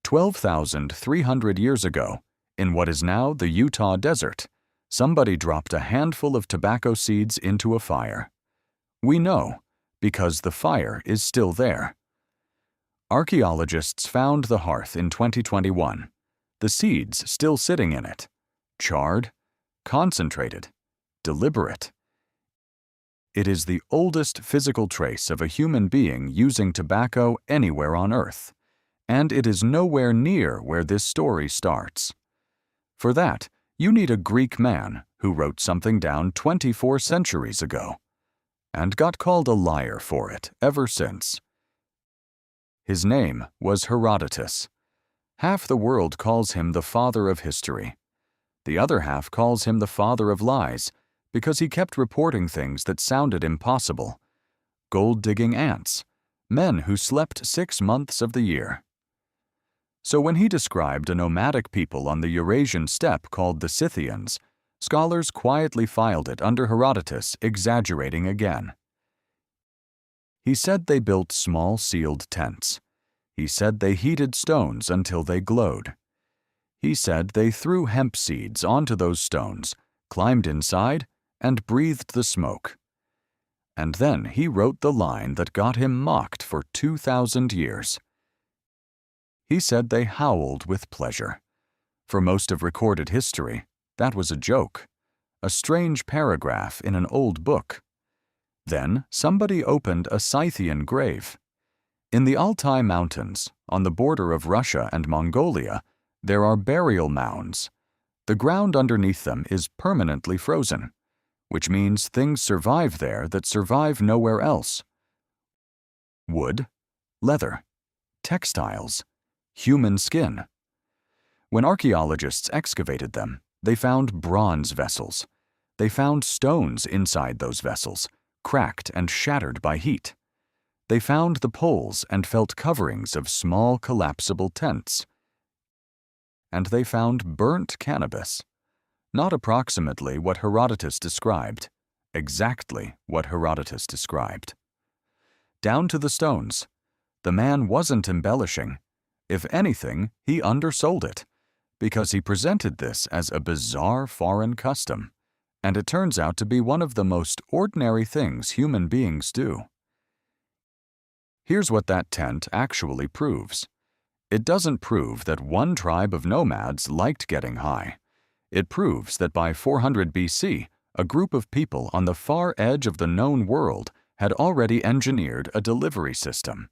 12,300 years ago, in what is now the Utah desert, somebody dropped a handful of tobacco seeds into a fire. We know because the fire is still there. Archaeologists found the hearth in 2021, the seeds still sitting in it, charred, concentrated, deliberate. It is the oldest physical trace of a human being using tobacco anywhere on Earth, and it is nowhere near where this story starts. For that, you need a Greek man who wrote something down 24 centuries ago, and got called a liar for it ever since. His name was Herodotus. Half the world calls him the father of history. The other half calls him the father of lies because he kept reporting things that sounded impossible. Gold-digging ants, men who slept 6 months of the year. So when he described a nomadic people on the Eurasian steppe called the Scythians, scholars quietly filed it under Herodotus, exaggerating again. He said they built small sealed tents. He said they heated stones until they glowed. He said they threw hemp seeds onto those stones, climbed inside, and breathed the smoke. And then he wrote the line that got him mocked for 2,000 years. He said they howled with pleasure. For most of recorded history, that was a joke, a strange paragraph in an old book. Then somebody opened a Scythian grave. In the Altai Mountains, on the border of Russia and Mongolia, there are burial mounds. The ground underneath them is permanently frozen, which means things survive there that survive nowhere else. Wood, leather, textiles, human skin. When archaeologists excavated them, they found bronze vessels. They found stones inside those vessels, cracked and shattered by heat. They found the poles and felt coverings of small collapsible tents. And they found burnt cannabis. Not approximately what Herodotus described, exactly what Herodotus described. Down to the stones. The man wasn't embellishing. If anything, he undersold it, because he presented this as a bizarre foreign custom, and it turns out to be one of the most ordinary things human beings do. Here's what that tent actually proves. It doesn't prove that one tribe of nomads liked getting high. It proves that by 400 BC, a group of people on the far edge of the known world had already engineered a delivery system.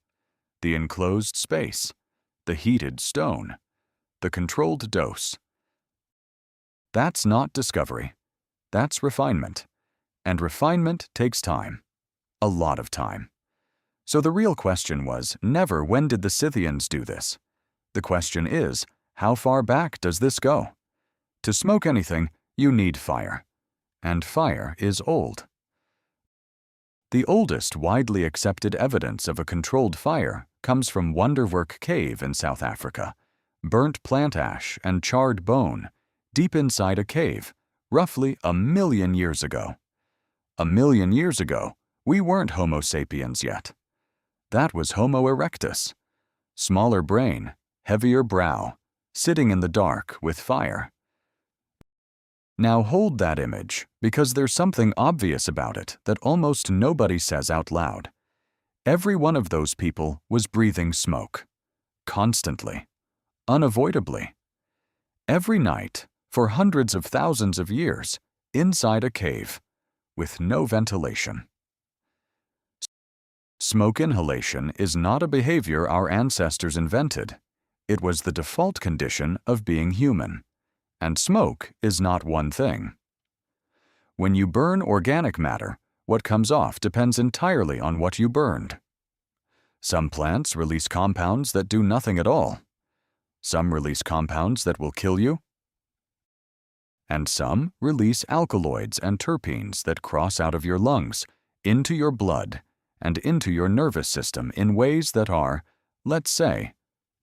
The enclosed space, the heated stone, the controlled dose. That's not discovery. That's refinement. And refinement takes time. A lot of time. So the real question was never when did the Scythians do this? The question is, how far back does this go? To smoke anything, you need fire. And fire is old. The oldest widely accepted evidence of a controlled fire comes from Wonderwerk Cave in South Africa. Burnt plant ash and charred bone, deep inside a cave, roughly 1 million years ago. 1 million years ago, we weren't Homo sapiens yet. That was Homo erectus. Smaller brain, heavier brow, sitting in the dark with fire. Now hold that image, because there's something obvious about it that almost nobody says out loud. Every one of those people was breathing smoke. Constantly. Unavoidably. Every night, for hundreds of thousands of years, inside a cave, with no ventilation. Smoke inhalation is not a behavior our ancestors invented. It was the default condition of being human. And smoke is not one thing. When you burn organic matter, what comes off depends entirely on what you burned. Some plants release compounds that do nothing at all. Some release compounds that will kill you. And some release alkaloids and terpenes that cross out of your lungs, into your blood, and into your nervous system in ways that are, let's say,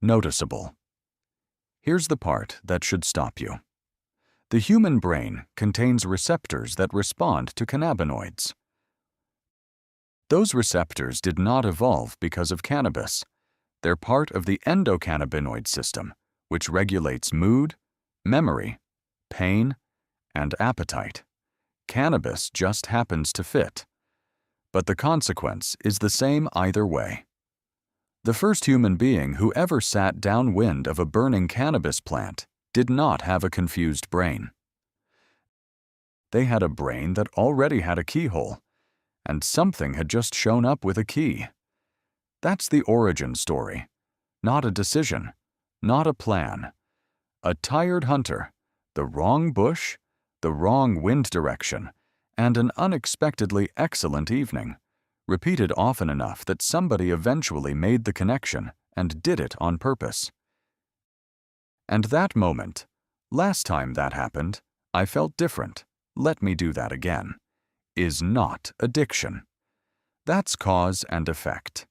noticeable. Here's the part that should stop you. The human brain contains receptors that respond to cannabinoids. Those receptors did not evolve because of cannabis. They're part of the endocannabinoid system, which regulates mood, memory, pain, and appetite. Cannabis just happens to fit. But the consequence is the same either way. The first human being who ever sat downwind of a burning cannabis plant did not have a confused brain. They had a brain that already had a keyhole, and something had just shown up with a key. That's the origin story. Not a decision, not a plan. A tired hunter, the wrong bush, the wrong wind direction, and an unexpectedly excellent evening, repeated often enough that somebody eventually made the connection and did it on purpose. And that moment, last time that happened, I felt different, let me do that again, is not addiction. That's cause and effect.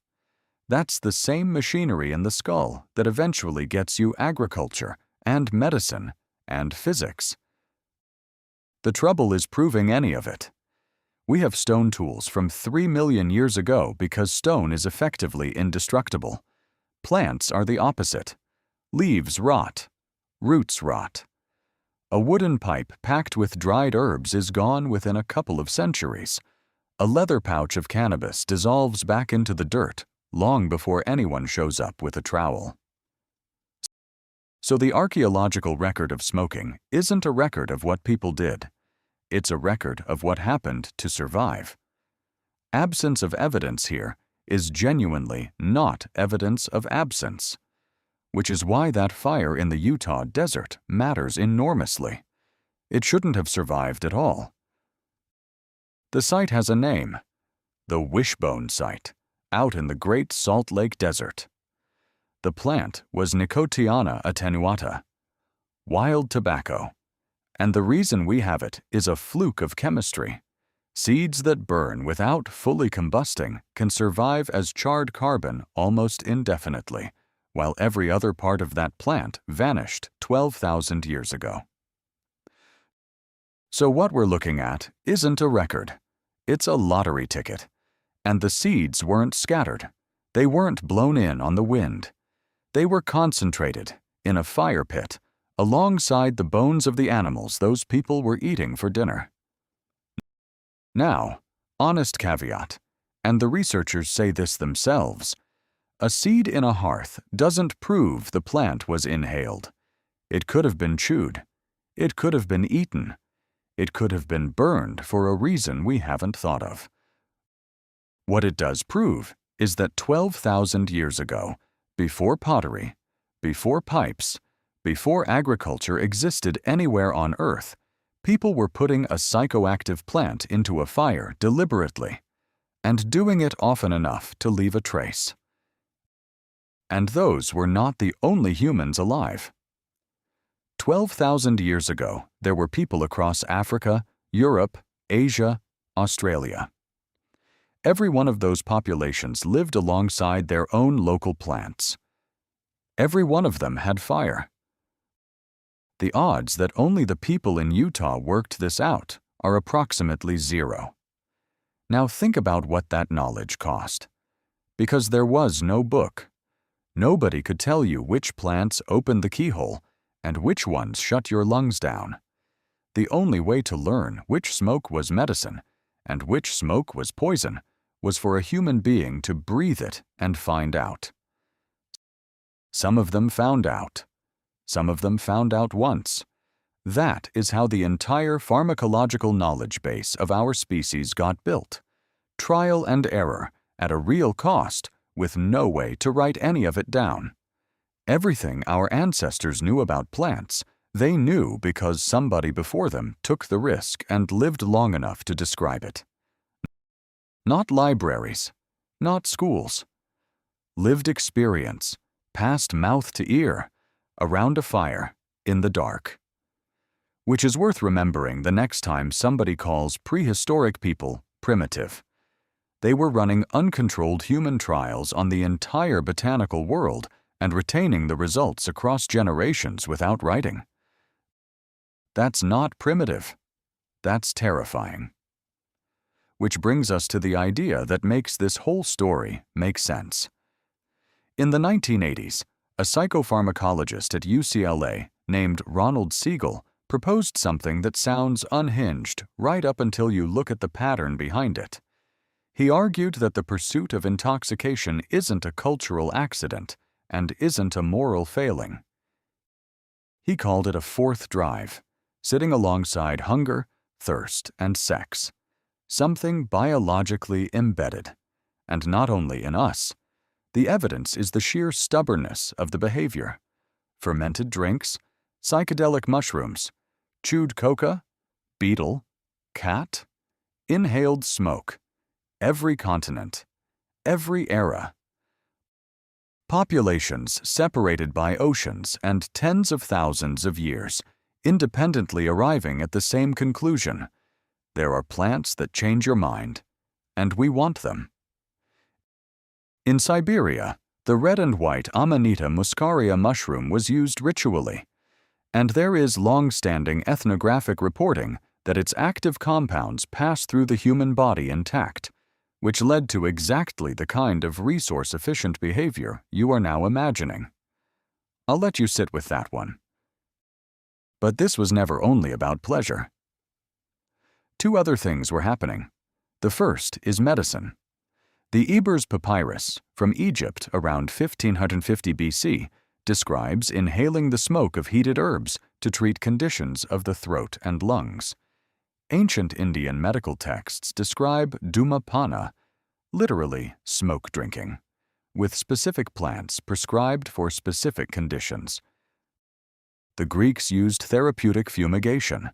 That's the same machinery in the skull that eventually gets you agriculture and medicine and physics. The trouble is proving any of it. We have stone tools from 3 million years ago because stone is effectively indestructible. Plants are the opposite. Leaves rot. Roots rot. A wooden pipe packed with dried herbs is gone within a couple of centuries. A leather pouch of cannabis dissolves back into the dirt long before anyone shows up with a trowel. So the archaeological record of smoking isn't a record of what people did. It's a record of what happened to survive. Absence of evidence here is genuinely not evidence of absence, which is why that fire in the Utah desert matters enormously. It shouldn't have survived at all. The site has a name, the Wishbone Site, out in the Great Salt Lake Desert. The plant was Nicotiana attenuata, wild tobacco, and the reason we have it is a fluke of chemistry. Seeds that burn without fully combusting can survive as charred carbon almost indefinitely, while every other part of that plant vanished 12,000 years ago. So what we're looking at isn't a record. It's a lottery ticket. And the seeds weren't scattered. They weren't blown in on the wind. They were concentrated in a fire pit alongside the bones of the animals those people were eating for dinner. Now, honest caveat, and the researchers say this themselves, a seed in a hearth doesn't prove the plant was inhaled. It could have been chewed. It could have been eaten. It could have been burned for a reason we haven't thought of. What it does prove is that 12,000 years ago, before pottery, before pipes, before agriculture existed anywhere on Earth, people were putting a psychoactive plant into a fire deliberately, and doing it often enough to leave a trace. And those were not the only humans alive. 12,000 years ago, there were people across Africa, Europe, Asia, Australia. Every one of those populations lived alongside their own local plants. Every one of them had fire. The odds that only the people in Utah worked this out are approximately 0. Now think about what that knowledge cost. Because there was no book. Nobody could tell you which plants opened the keyhole and which ones shut your lungs down. The only way to learn which smoke was medicine and which smoke was poison was for a human being to breathe it and find out. Some of them found out. Some of them found out once. That is how the entire pharmacological knowledge base of our species got built. Trial and error at a real cost with no way to write any of it down. Everything our ancestors knew about plants, they knew because somebody before them took the risk and lived long enough to describe it. Not libraries, not schools. Lived experience, passed mouth to ear, around a fire, in the dark. Which is worth remembering the next time somebody calls prehistoric people primitive. They were running uncontrolled human trials on the entire botanical world and retaining the results across generations without writing. That's not primitive. That's terrifying. Which brings us to the idea that makes this whole story make sense. In the 1980s, a psychopharmacologist at UCLA named Ronald Siegel proposed something that sounds unhinged right up until you look at the pattern behind it. He argued that the pursuit of intoxication isn't a cultural accident and isn't a moral failing. He called it a fourth drive, sitting alongside hunger, thirst, and sex, something biologically embedded. And not only in us. The evidence is the sheer stubbornness of the behavior. Fermented drinks, psychedelic mushrooms, chewed coca, beetle, cat, inhaled smoke, every continent, every era. Populations separated by oceans and tens of thousands of years, independently arriving at the same conclusion. There are plants that change your mind, and we want them. In Siberia, the red and white Amanita muscaria mushroom was used ritually, and there is long-standing ethnographic reporting that its active compounds pass through the human body intact, which led to exactly the kind of resource-efficient behavior you are now imagining. I'll let you sit with that one. But this was never only about pleasure. Two other things were happening. The first is medicine. The Ebers Papyrus, from Egypt around 1550 BC, describes inhaling the smoke of heated herbs to treat conditions of the throat and lungs. Ancient Indian medical texts describe dhumapana, literally smoke drinking, with specific plants prescribed for specific conditions. The Greeks used therapeutic fumigation.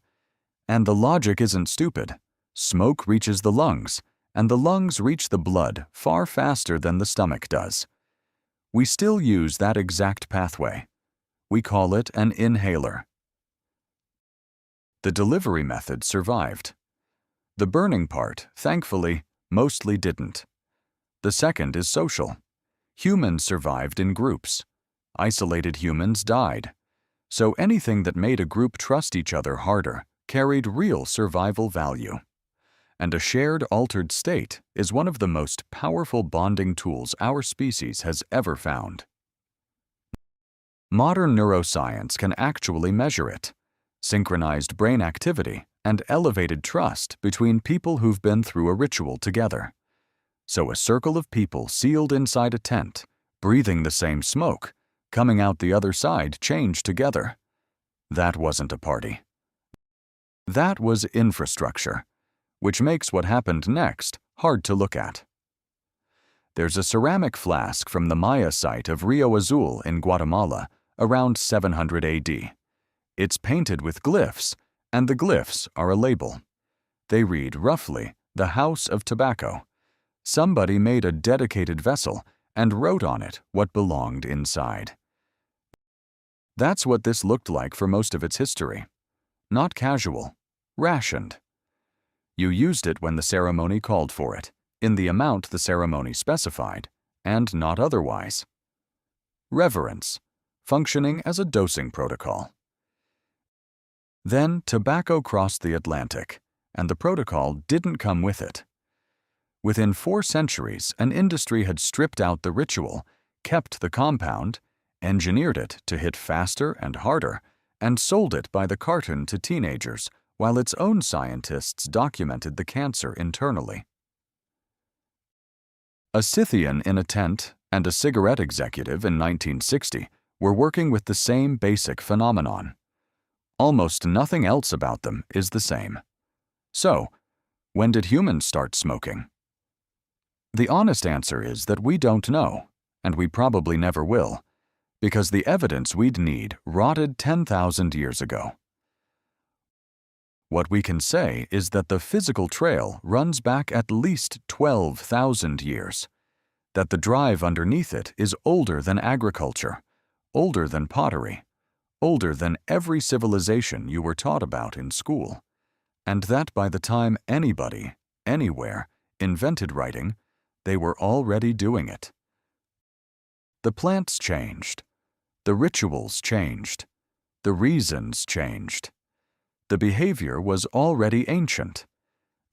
And the logic isn't stupid. Smoke reaches the lungs, and the lungs reach the blood far faster than the stomach does. We still use that exact pathway. We call it an inhaler. The delivery method survived. The burning part, thankfully, mostly didn't. The second is social. Humans survived in groups. Isolated humans died. So anything that made a group trust each other harder carried real survival value. And a shared altered state is one of the most powerful bonding tools our species has ever found. Modern neuroscience can actually measure it. Synchronized brain activity and elevated trust between people who've been through a ritual together. So a circle of people sealed inside a tent, breathing the same smoke, coming out the other side changed together. That wasn't a party. That was infrastructure, which makes what happened next hard to look at. There's a ceramic flask from the Maya site of Rio Azul in Guatemala around 700 AD. It's painted with glyphs, and the glyphs are a label. They read roughly, "The House of Tobacco." Somebody made a dedicated vessel and wrote on it what belonged inside. That's what this looked like for most of its history. Not casual, rationed. You used it when the ceremony called for it, in the amount the ceremony specified, and not otherwise. Reverence, functioning as a dosing protocol. Then tobacco crossed the Atlantic, and the protocol didn't come with it. Within 4 centuries, an industry had stripped out the ritual, kept the compound, engineered it to hit faster and harder, and sold it by the carton to teenagers, while its own scientists documented the cancer internally. A Scythian in a tent and a cigarette executive in 1960 were working with the same basic phenomenon. Almost nothing else about them is the same. So, when did humans start smoking? The honest answer is that we don't know, and we probably never will, because the evidence we'd need rotted 10,000 years ago. What we can say is that the physical trail runs back at least 12,000 years, that the drive underneath it is older than agriculture, older than pottery, older than every civilization you were taught about in school, and that by the time anybody, anywhere, invented writing, they were already doing it. The plants changed. The rituals changed. The reasons changed. The behavior was already ancient.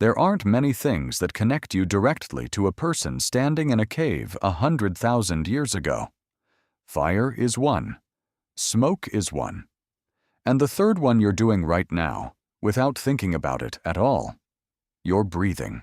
There aren't many things that connect you directly to a person standing in a cave 100,000 years ago. Fire is one. Smoke is one. And the third one you're doing right now, without thinking about it at all. You're breathing.